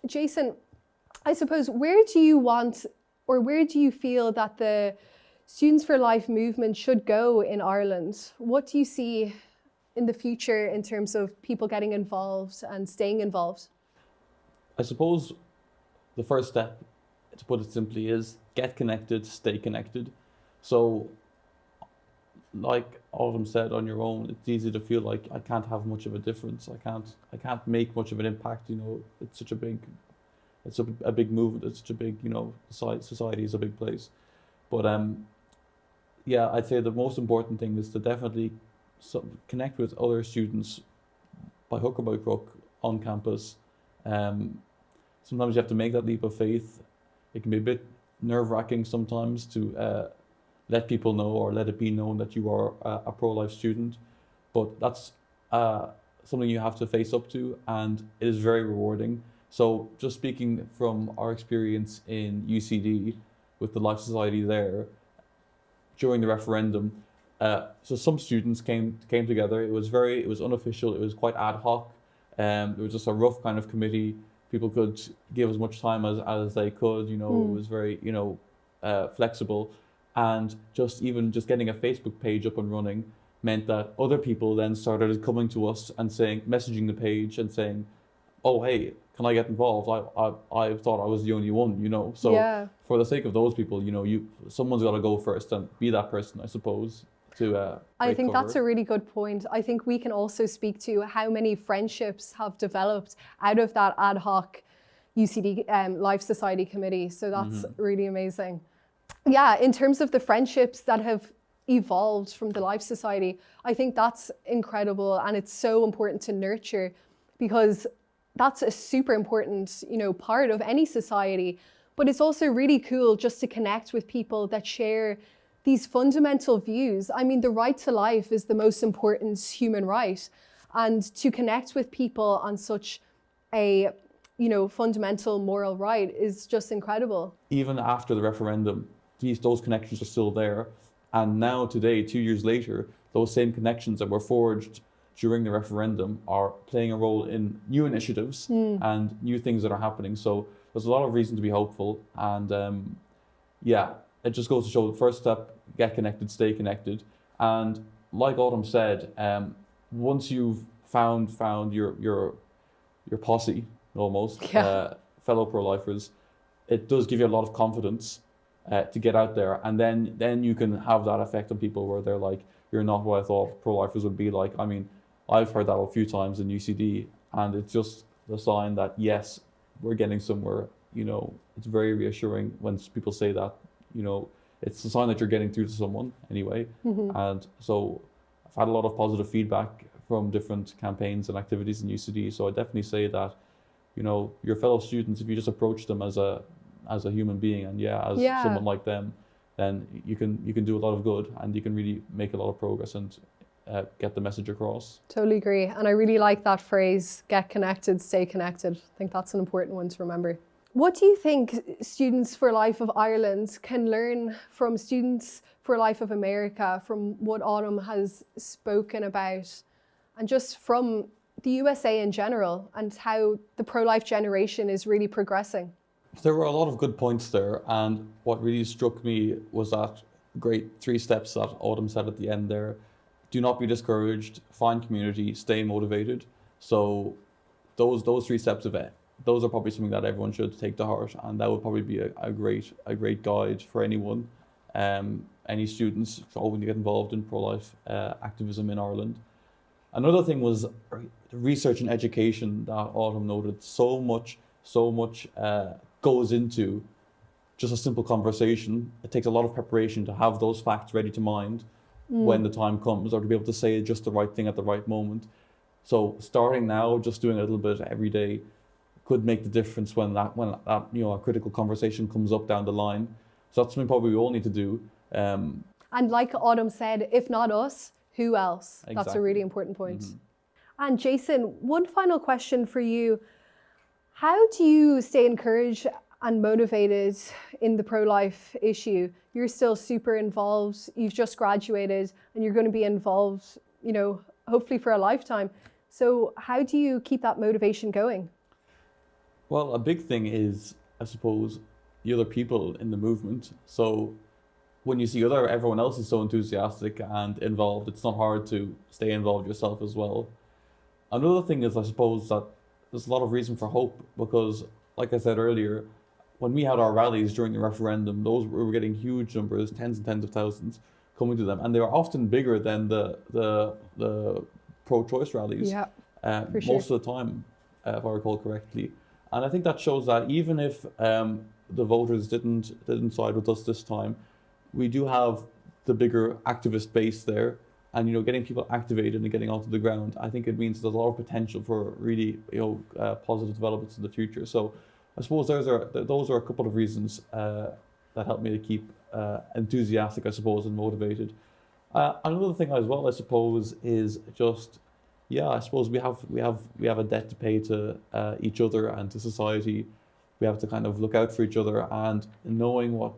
Jason, I suppose, where do you want, or where do you feel that the Students for Life movement should go in Ireland? What do you see in the future in terms of people getting involved and staying involved? I suppose the first step, to put it simply, is get connected, stay connected. So, like Autumn said, on your own, it's easy to feel like I can't have much of a difference. I can't make much of an impact. It's such a big, it's a big movement. It's such a big, society is a big place. But yeah, I'd say the most important thing is to definitely connect with other students by hook or by crook on campus. Um, Sometimes you have to make that leap of faith. It can be a bit nerve-wracking sometimes to let people know or let it be known that you are a pro-life student, but that's something you have to face up to, and it is very rewarding. So just speaking from our experience in UCD with the Life Society there, during the referendum, so some students came together. It was unofficial. It was quite ad hoc. It was just a rough kind of committee. People could give as much time as they could. It was very flexible, and just getting a Facebook page up and running meant that other people then started coming to us and messaging the page and saying, "Oh, hey, can I get involved? I thought I was the only one, So Yeah. for the sake of those people, someone's got to go first and be that person, I suppose. I think that's a really good point. I think we can also speak to how many friendships have developed out of that ad hoc UCD Life Society committee. So that's really amazing. Yeah, in terms of the friendships that have evolved from the Life Society, I think that's incredible, and it's so important to nurture, because that's a super important, part of any society. But it's also really cool just to connect with people that share these fundamental views. I mean, the right to life is the most important human right. And to connect with people on such a, fundamental moral right is just incredible. Even after the referendum, those connections are still there. And now today, 2 years later, those same connections that were forged during the referendum are playing a role in new initiatives and new things that are happening. So there's a lot of reason to be hopeful. And yeah, it just goes to show the first step, get connected, stay connected. And like Autumn said, once you've found your posse almost, fellow pro-lifers, it does give you a lot of confidence to get out there. And then you can have that effect on people where they're like, you're not what I thought pro-lifers would be like. I mean, I've heard that a few times in UCD, and it's just the sign that, yes, we're getting somewhere. It's very reassuring when people say that. It's a sign that you're getting through to someone anyway. And so I've had a lot of positive feedback from different campaigns and activities in UCD. So I definitely say that, your fellow students, if you just approach them as a human being and someone like them, then you can do a lot of good, and you can really make a lot of progress and get the message across. Totally agree. And I really like that phrase, get connected, stay connected. I think that's an important one to remember. What do you think Students for Life of Ireland can learn from Students for Life of America, from what Autumn has spoken about, and just from the USA in general, and how the pro-life generation is really progressing? There were a lot of good points there, and what really struck me was that great 3 steps that Autumn said at the end there. Do not be discouraged, find community, stay motivated. So those 3 steps of it, those are probably something that everyone should take to heart, and that would probably be a great guide for anyone, any students hoping to get involved in pro-life activism in Ireland. Another thing was research and education that Autumn noted. So much goes into just a simple conversation. It takes a lot of preparation to have those facts ready to mind when the time comes, or to be able to say just the right thing at the right moment. So starting now, just doing a little bit every day, could make the difference when that a critical conversation comes up down the line. So that's something probably we all need to do. And like Autumn said, if not us, who else? Exactly. That's a really important point. And Jason, one final question for you. How do you stay encouraged and motivated in the pro-life issue? You're still super involved. You've just graduated and you're going to be involved, hopefully for a lifetime. So how do you keep that motivation going? Well, a big thing is, I suppose, the other people in the movement. So when you see everyone else is so enthusiastic and involved, it's not hard to stay involved yourself as well. Another thing is, I suppose, that there's a lot of reason for hope because, like I said earlier, when we had our rallies during the referendum, those we were getting huge numbers, tens and tens of thousands coming to them, and they were often bigger than the pro-choice rallies. Yeah, for sure. Most of the time, if I recall correctly. And I think that shows that even if the voters didn't side with us this time, we do have the bigger activist base there, and getting people activated and getting onto the ground. I think it means there's a lot of potential for really positive developments in the future. So I suppose those are a couple of reasons that help me to keep enthusiastic, I suppose, and motivated. Another thing as well, I suppose, is just I suppose we have a debt to pay to each other and to society. We have to kind of look out for each other, and knowing what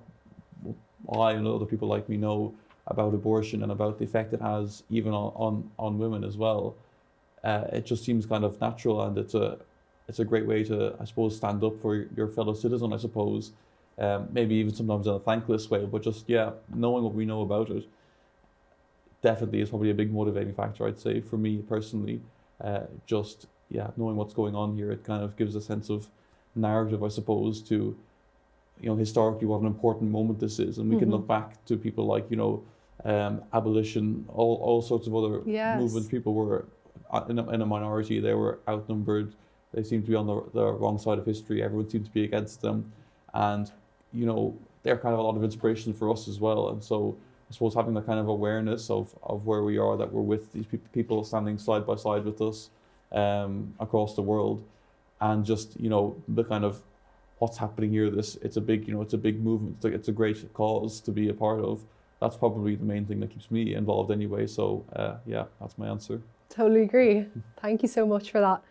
I and other people like me know about abortion and about the effect it has even on women as well. It just seems kind of natural, and it's a great way to, I suppose, stand up for your fellow citizen, I suppose. Maybe even sometimes in a thankless way, but just knowing what we know about it definitely is probably a big motivating factor, I'd say, for me personally. Knowing what's going on here, it kind of gives a sense of narrative, I suppose, to historically what an important moment this is, and we can look back to people like abolition, all sorts of other movements. People were in a minority, they were outnumbered, they seemed to be on the wrong side of history, everyone seemed to be against them, and they're kind of a lot of inspiration for us as well. And so I suppose having that kind of awareness of where we are, that we're with these people standing side by side with us across the world, and just the kind of what's happening here. It's a big movement. It's a great cause to be a part of. That's probably the main thing that keeps me involved anyway. So that's my answer. Totally agree. Thank you so much for that.